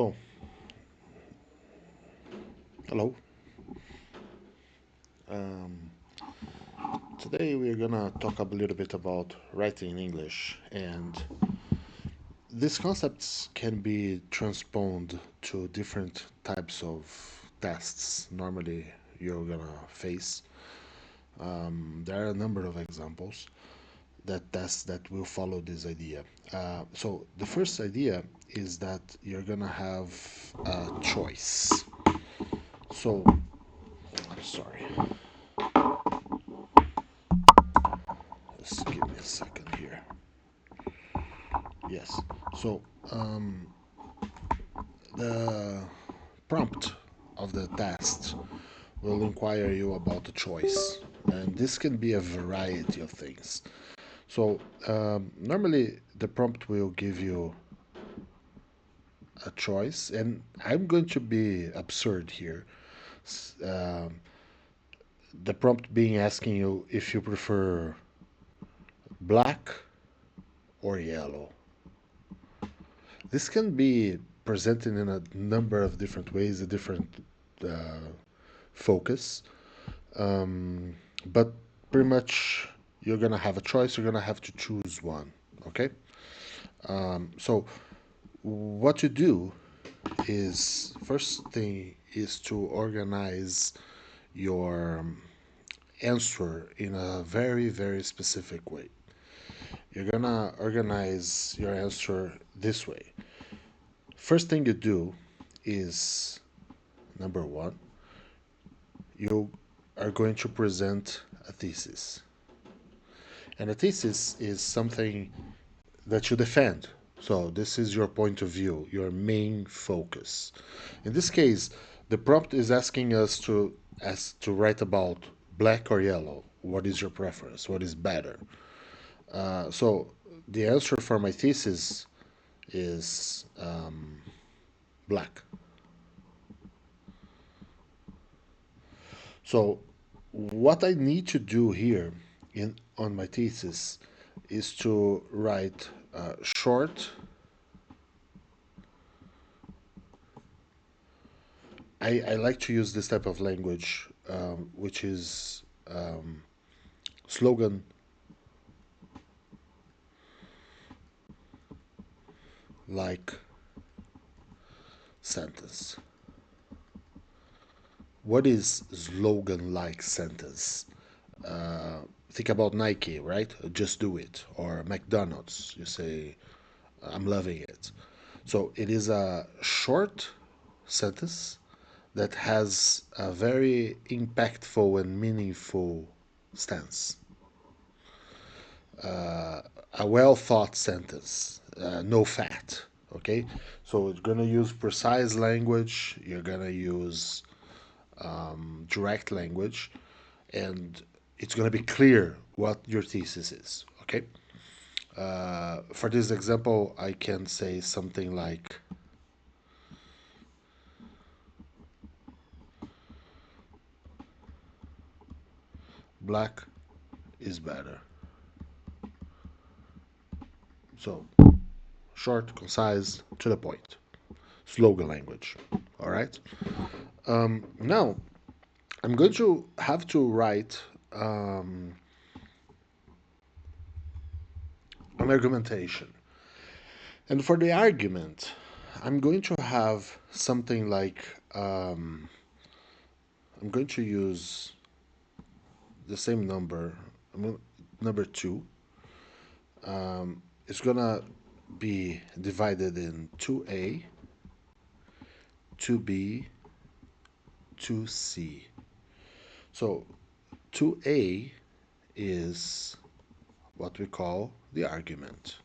Oh, hello. Um, Today we're gonna talk a little bit about writing in English, and these concepts can be transposed to different types of tests. Normally, you're gonna face. There are a number of examples that tests that will follow this idea. So the first idea is that you're gonna have a choice. So, sorry, just give me a second here. Yes. So the prompt of the test will inquire you about the choice, and this can be a variety of things. So normally the prompt will give you a choice, and I'm going to be absurd here. Um, the prompt being asking you if you prefer black or yellow. This can be presented in a number of different ways, a different uh, focus. Um, but pretty much you're gonna have a choice. You're gonna have to choose one. Okay. So what you do is first thing is to organize your answer in a very specific way. You're gonna organize your answer this way. First thing you do is number one, you are going to present a thesis. And a thesis is something that you defend. So this is your point of view, your main focus. In this case, the prompt is asking us to write about black or yellow. What is your preference? What is better? So the answer for my thesis is black. So what I need to do here in on my thesis is to write short. I like to use this type of language, which is slogan like sentence. What is slogan like sentence? Think about Nike, right? Just do it. Or McDonald's. You say, I'm loving it. So it is a short sentence that has a very impactful and meaningful stance. A well thought sentence, no fat. Okay, so you're gonna use precise language, you're gonna use direct language, and it's gonna be clear what your thesis is. Okay, for this example, I can say something like black is better. So short, concise, to the point. Slogan language. All right. Now I'm going to have to write an argumentation. And for the argument, I'm going to have something like I'm going to use the same number, number two. It's gonna be divided in 2A, 2B, 2C. So 2A is what we call the argument.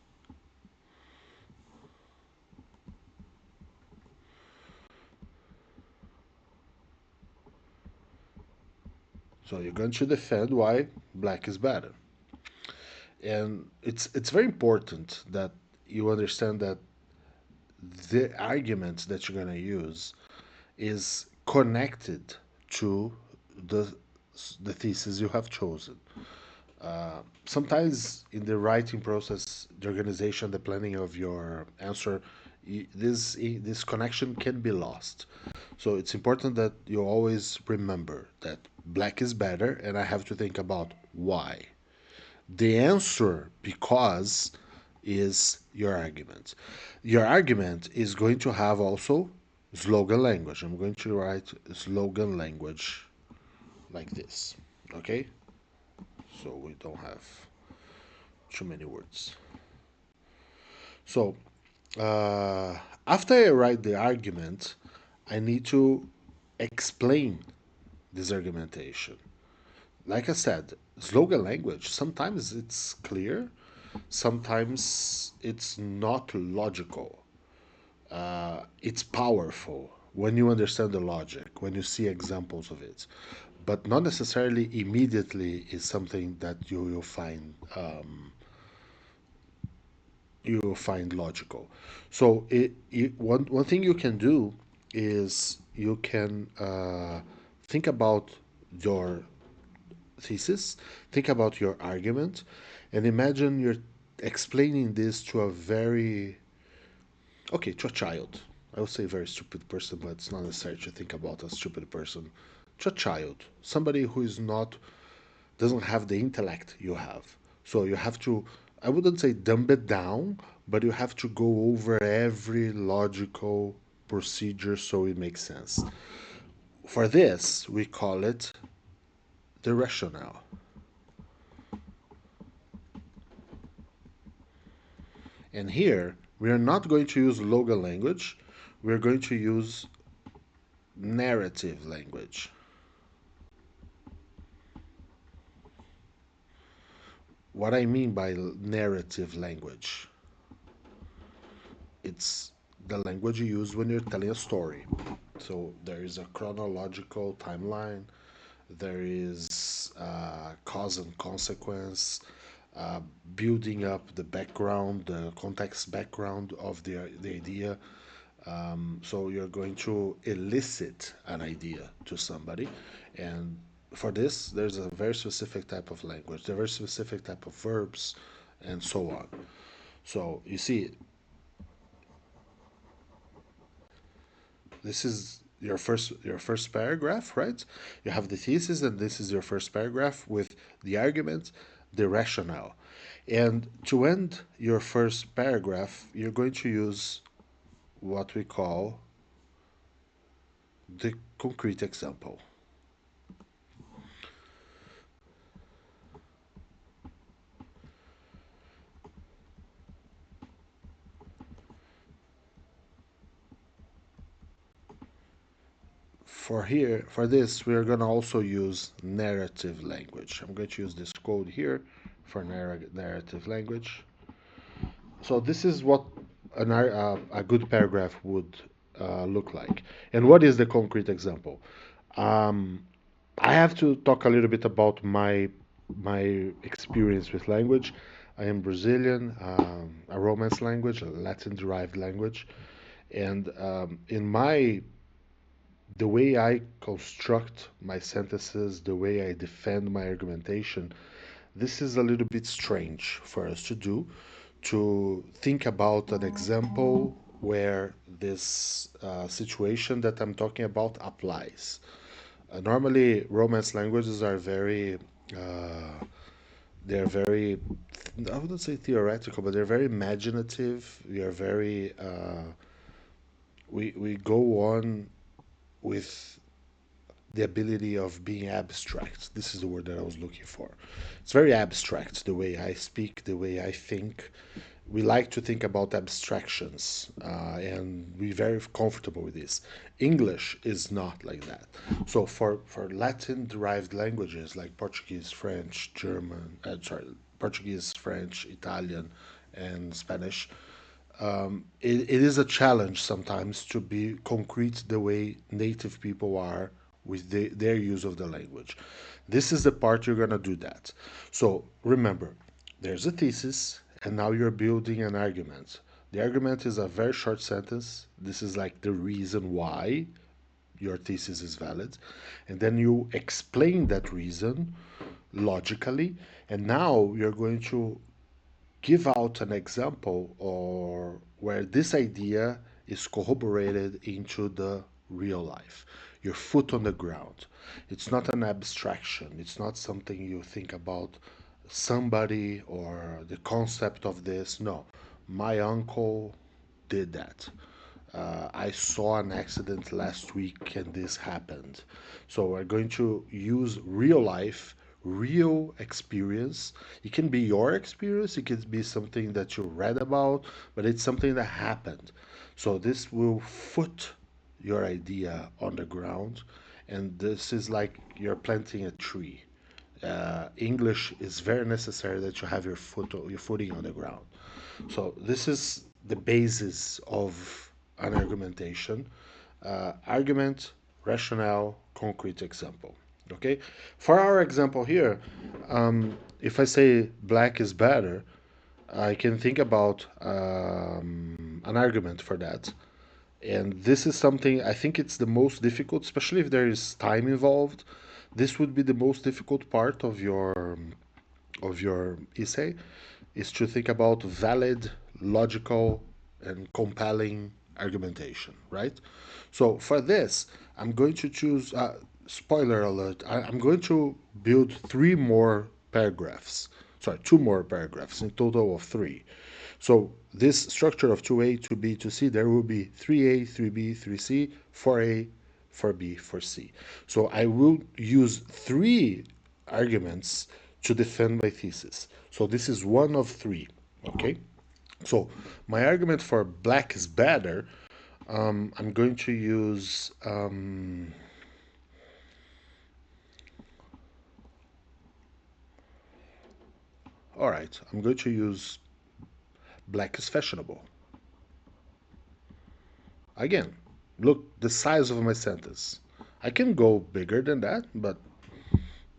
So you're going to defend why black is better. And it's very important that you understand that the argument that you're going to use is connected to the the thesis you have chosen. Sometimes in the writing process, the organization, the planning of your answer, This connection can be lost. So it's important that you always remember that black is better, and I have to think about why. The answer, because, is your argument. Your argument is going to have also slogan language. I'm going to write slogan language like this. Okay? So we don't have too many words. So after I write the argument, I need to explain this argumentation. Like I said, slogan language, sometimes it's clear, sometimes it's not logical. It's powerful when you understand the logic, when you see examples of it, but not necessarily immediately is something that you will find logical. So one thing you can do is you can think about your thesis, think about your argument, and imagine you're explaining this to a very, okay, to a child. I would say very stupid person, but it's not necessary to think about a stupid person. To a child, somebody who is not doesn't have the intellect you have. So you have to, I wouldn't say dumb it down, but you have to go over every logical procedure so it makes sense. For this, we call it the rationale. And here, we are not going to use logo language, we're going to use narrative language. What I mean by narrative language, it's the language you use when you're telling a story. So there is a chronological timeline, there is cause and consequence, uh, building up the background, the context background of the idea. So you're going to elicit an idea to somebody, and for this, there's a very specific type of language, there are very specific type of verbs, and so on. So you see, this is your first paragraph, right? You have the thesis, and this is your first paragraph with the argument, the rationale. And to end your first paragraph, you're going to use what we call the concrete example. For this, we are going to also use narrative language. I'm going to use this code here for narrative language. So this is what a good paragraph would look like. And what is the concrete example? Um, I have to talk a little bit about my experience with language. I am Brazilian, a Romance language, a Latin-derived language, and in my the way I construct my sentences, the way I defend my argumentation, this is a little bit strange for us to do, to think about an example where this situation that I'm talking about applies. Normally, Romance languages are they're very, I wouldn't say theoretical, but they're very imaginative. We are very, we go on with the ability of being abstract. This is the word that I was looking for. It's very abstract, the way I speak, the way I think. We like to think about abstractions, and we're very comfortable with this. English is not like that. So for Latin derived languages like Portuguese, French, German, Portuguese, French, Italian, and Spanish, it is a challenge sometimes to be concrete the way native people are with their use of the language. This is the part you're going to do that. So remember, there's a thesis, and now you're building an argument. The argument is a very short sentence. This is like the reason why your thesis is valid. And then you explain that reason logically. And now you're going to give out an example or where this idea is corroborated into the real life. Your foot on the ground. It's not an abstraction. It's not something you think about somebody or the concept of this. No, my uncle did that. I saw an accident last week and this happened. So we're going to use real life, real experience. It can be your experience, it could be something that you read about, but it's something that happened. So this will foot your idea on the ground, and this is like you're planting a tree. English is very necessary that you have your footing on the ground. So this is the basis of an argumentation. Argument, rationale, concrete example. Okay. For our example here, if I say black is better, I can think about an argument for that. And this is something I think it's the most difficult, especially if there is time involved. This would be the most difficult part of your essay, is to think about valid, logical, and compelling argumentation, right? So for this, I'm going to choose. Spoiler alert! I'm going to build three more paragraphs. Sorry, two more paragraphs in total of three. So this structure of 2A, 2B, 2C, there will be 3A, 3B, 3C, 4A, 4B, 4C. So I will use three arguments to defend my thesis. So this is one of three, okay? So my argument for black is better, I'm going to use, all right, I'm going to use black is fashionable. Again, look the size of my sentence. I can go bigger than that, but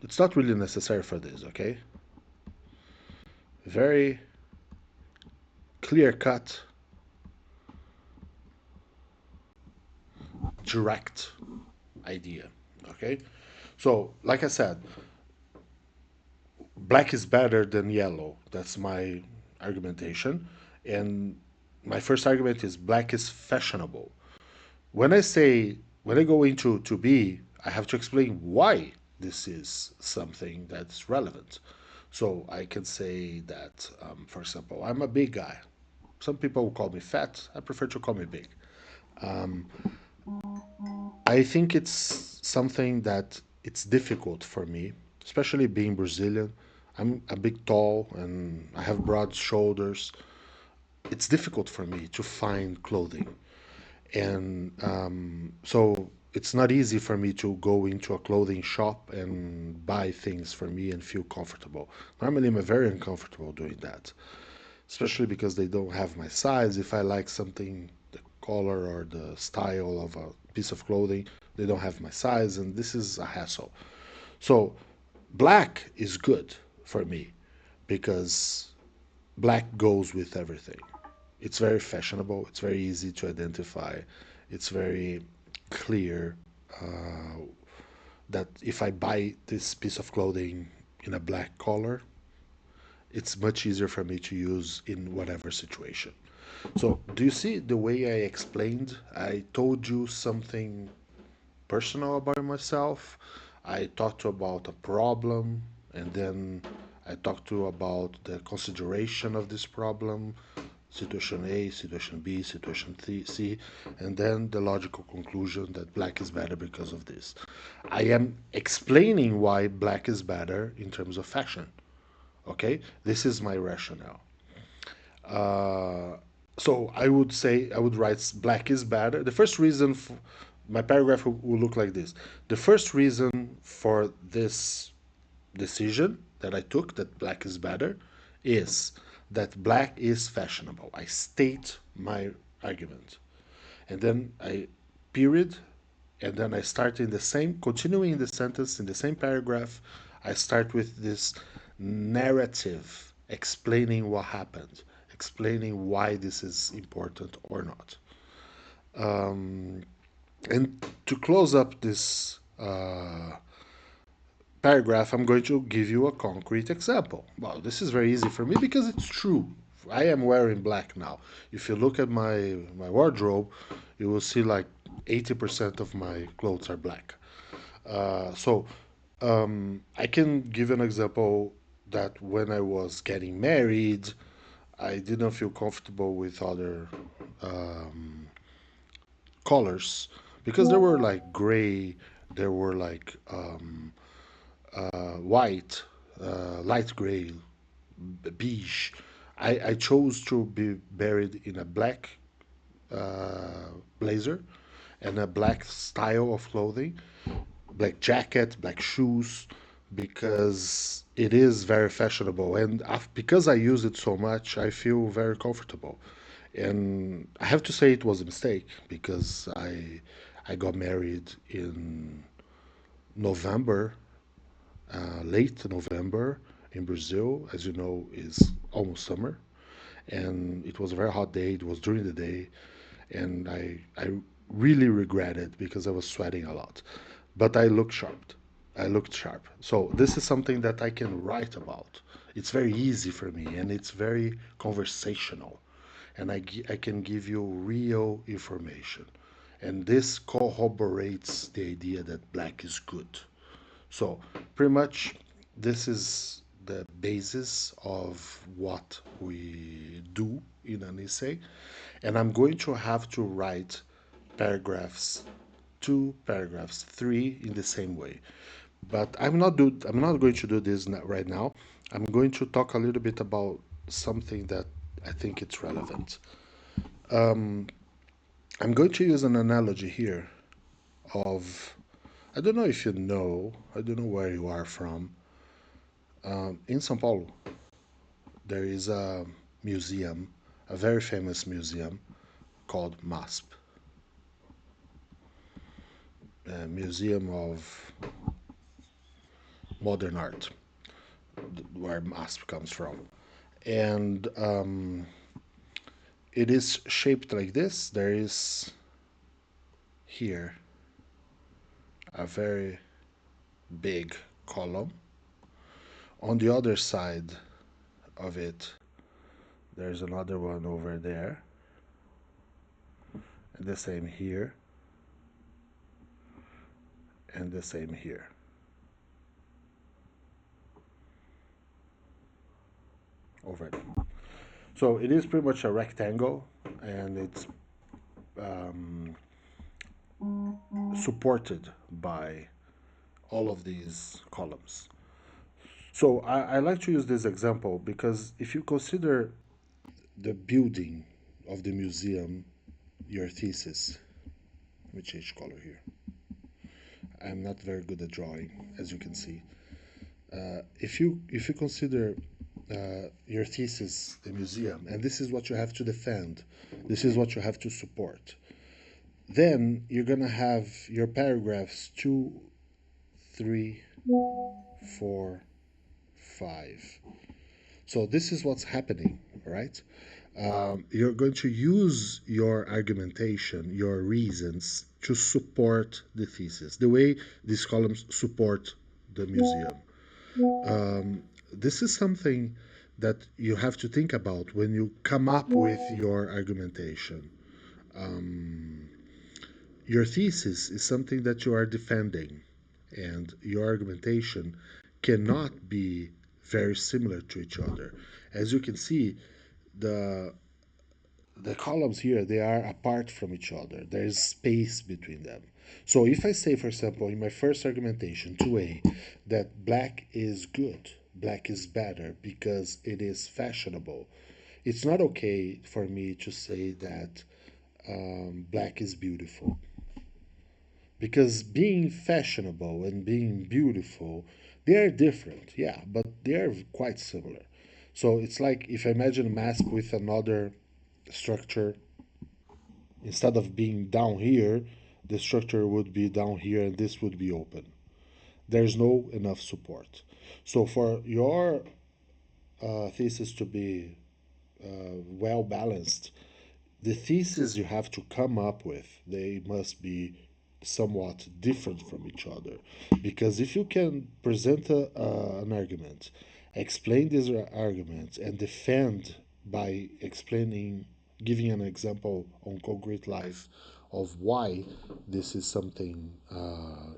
it's not really necessary for this, okay? Very clear cut, direct idea, okay? So, like I said, black is better than yellow. That's my argumentation. And my first argument is black is fashionable. When I go into to be, I have to explain why this is something that's relevant. So I can say that, for example, I'm a big guy. Some people will call me fat. I prefer to call me big. I think it's something that it's difficult for me, especially being Brazilian. I'm a bit tall and I have broad shoulders. It's difficult for me to find clothing. And so it's not easy for me to go into a clothing shop and buy things for me and feel comfortable. Normally, I'm very uncomfortable doing that, especially because they don't have my size. If I like something, the color or the style of a piece of clothing, they don't have my size, and this is a hassle. So, black is good for me because black goes with everything. It's very fashionable, it's very easy to identify, it's very clear that if I buy this piece of clothing in a black color, it's much easier for me to use in whatever situation. So, do you see the way I explained? I told you something personal about myself. I talked to about a problem, and then I talked to about the consideration of this problem, situation A, situation B, situation C, and then the logical conclusion that black is better because of this. I am explaining why black is better in terms of fashion. Okay, this is my rationale. Uh, so I would say I would write black is better. The first reason for my paragraph will look like this. The first reason for this decision that I took that black is better is that black is fashionable. I state my argument. And then I period, and then I start in the same, continuing the sentence in the same paragraph. I start with this narrative explaining what happened, explaining why this is important or not. And to close up this paragraph, I'm going to give you a concrete example. Well, this is very easy for me because it's true. I am wearing black now. If you look at my wardrobe, you will see like 80% of my clothes are black. So I can give an example that when I was getting married, I didn't feel comfortable with other colors because there were like gray, there were like white, light gray, beige. I chose to be buried in a black blazer and a black style of clothing, black jacket, black shoes, because it is very fashionable. And because I use it so much, I feel very comfortable. And I have to say it was a mistake because I got married in November, late November in Brazil. As you know, is almost summer, and it was a very hot day. It was during the day, and I really regret it because I was sweating a lot. But I looked sharp. I looked sharp. So this is something that I can write about. It's very easy for me, and it's very conversational, and I can give you real information. And this corroborates the idea that black is good. So, pretty much, this is the basis of what we do in an essay. And I'm going to have to write paragraphs two, paragraphs three in the same way. But I'm not going to do this right now. I'm going to talk a little bit about something that I think it's relevant. I'm going to use an analogy here of I don't know if you know, I don't know where you are from. In São Paulo, there is a museum, a very famous museum called MASP, a Museum of Modern Art, where MASP comes from. And it is shaped like this. There is here a very big column. On the other side of it, there's another one over there, and the same here, and the same here. Over there. So it is pretty much a rectangle, and it's um, supported by all of these columns. So I like to use this example because if you consider the building of the museum, your thesis, let me change color here. I'm not very good at drawing, as you can see. If you consider your thesis, the museum, and this is what you have to defend, this is what you have to support, then you're gonna have your paragraphs two, three, four, five. So this is what's happening, right? You're going to use your argumentation, your reasons to support the thesis, the way these columns support the museum. This is something that you have to think about when you come up with your argumentation. Your thesis is something that you are defending, and your argumentation cannot be very similar to each other. As you can see, the the columns here they are apart from each other. There is space between them. So if I say, for example, in my first argumentation 2A, that black is good, black is better because it is fashionable, it's not okay for me to say that black is beautiful. Because being fashionable and being beautiful, they are different, yeah, but they are quite similar. So it's like if I imagine a mask with another structure, instead of being down here, the structure would be down here and this would be open. There's no enough support. So for your thesis to be well balanced, the thesis you have to come up with, they must be somewhat different from each other. Because if you can present an argument, explain this argument, and defend by explaining, giving an example on concrete life of why this is something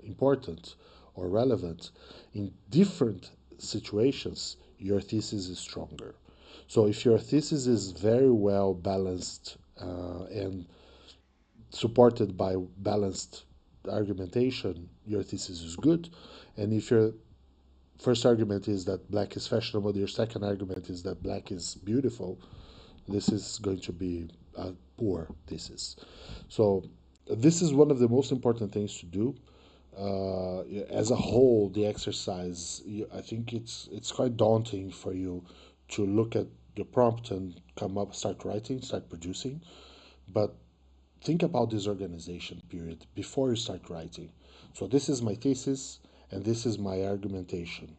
important or relevant in different situations, your thesis is stronger. So if your thesis is very well balanced and supported by balanced argumentation, your thesis is good. And if your first argument is that black is fashionable, your second argument is that black is beautiful, this is going to be a poor thesis. So this is one of the most important things to do. As a whole, the exercise, I think it's quite daunting for you to look at the prompt and come up, start writing, start producing. But think about this organization period before you start writing. So this is my thesis and this is my argumentation.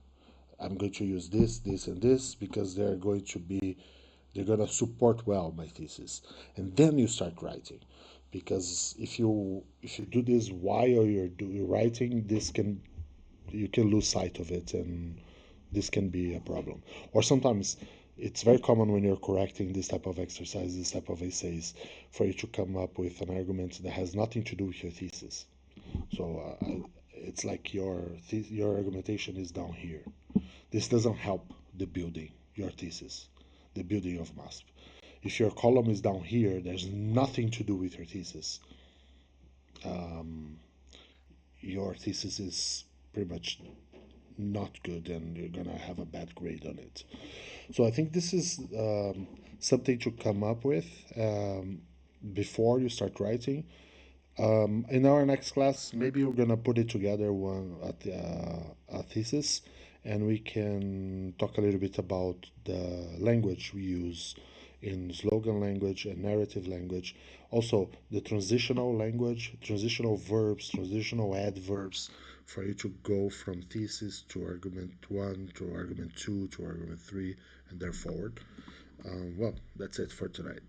I'm going to use this, this, and this because they're going to support well my thesis. And then you start writing. Because if you do this while you're writing, this can you can lose sight of it, and this can be a problem. Or sometimes it's very common when you're correcting this type of exercise, this type of essays, for you to come up with an argument that has nothing to do with your thesis. So it's like your argumentation is down here. This doesn't help the building, your thesis, the building of MASP. If your column is down here, there's nothing to do with your thesis. Um, your thesis is pretty much not good, and you're gonna have a bad grade on it. So I think this is something to come up with before you start writing. In our next class, maybe we're gonna put it together one at a thesis, and we can talk a little bit about the language we use in slogan language and narrative language. Also, the transitional language, transitional verbs, transitional adverbs, for you to go from thesis to argument one to argument two to argument three and there forward. Well, that's it for tonight.